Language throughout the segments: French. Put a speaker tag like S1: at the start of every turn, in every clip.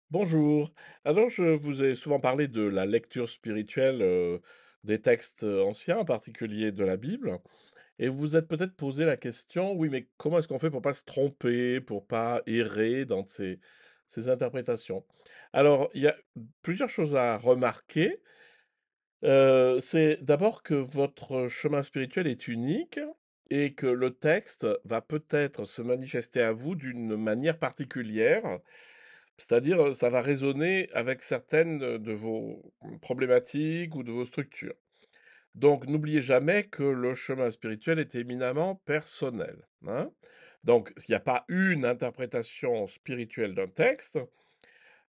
S1: Bonjour. Alors, je vous ai souvent parlé de la lecture spirituelle des textes anciens, en particulier de la Bible, et vous vous êtes peut-être posé la question, oui, mais comment est-ce qu'on fait pour pas se tromper, pour pas errer dans ces interprétations? Alors, il y a plusieurs choses à remarquer. C'est d'abord que votre chemin spirituel est unique et que le texte va peut-être se manifester à vous d'une manière particulière. C'est-à-dire, ça va résonner avec certaines, de vos problématiques ou de vos structures. Donc n'oubliez jamais que le chemin spirituel est éminemment personnel, hein. Donc s'il n'y a pas une interprétation spirituelle d'un texte.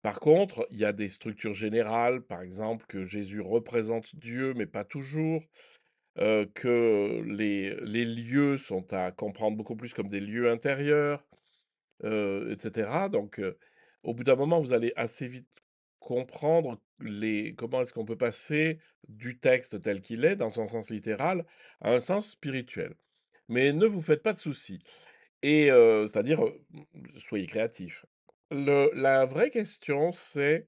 S1: Par contre, il y a des structures générales, par exemple que Jésus représente Dieu, mais pas toujours, que les lieux sont à comprendre beaucoup plus comme des lieux intérieurs, et cetera. Donc, au bout d'un moment, vous allez assez vite comprendre les comment est-ce qu'on peut passer du texte tel qu'il est, dans son sens littéral, à un sens spirituel. Mais ne vous faites pas de soucis et c'est-à-dire, soyez créatifs. La vraie question, c'est: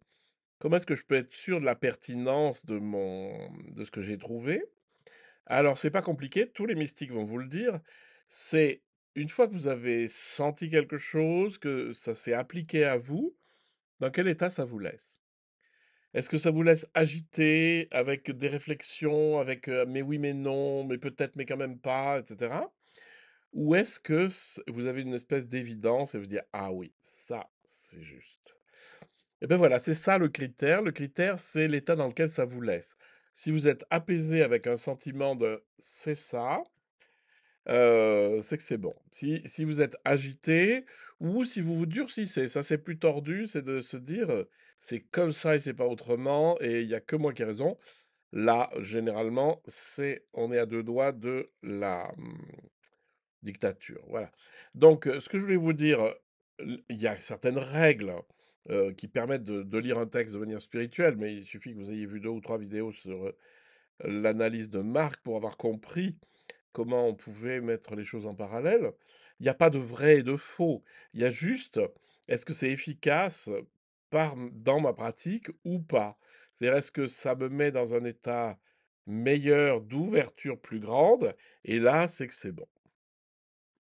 S1: «Comment est-ce que je peux être sûr de la pertinence de ce que j'ai trouvé?» Alors, c'est pas compliqué, tous les mystiques vont vous le dire. C'est une fois que vous avez senti quelque chose, que ça s'est appliqué à vous, dans quel état ça vous laisse? Est-ce que ça vous laisse agité, avec des réflexions, avec mais oui, mais non, mais peut-être, mais quand même pas, et cetera? Ou est-ce que vous avez une espèce d'évidence et vous dites: ah oui, ça, c'est juste? Et ben voilà, c'est ça le critère. Le critère, c'est l'état dans lequel ça vous laisse. Si vous êtes apaisé avec un sentiment de c'est ça, c'est que c'est bon. Si vous êtes agité ou si vous vous durcissez, ça c'est plus tordu, c'est de se dire, «C'est comme ça et c'est pas autrement et il y a que moi qui ai raison». Là, généralement, on est à 2 doigts de la, dictature, voilà. Donc, ce que je voulais vous dire, il y a certaines règles, qui permettent de lire un texte de manière spirituelle, mais il suffit que vous ayez vu 2 ou 3 vidéos sur, l'analyse de Marc pour avoir compris comment on pouvait mettre les choses en parallèle. Il n'y a pas de vrai et de faux. Il y a juste, est-ce que c'est efficace dans ma pratique ou pas? C'est-à-dire, est-ce que ça me met dans un état meilleur, d'ouverture plus grande? Et là, c'est que c'est bon.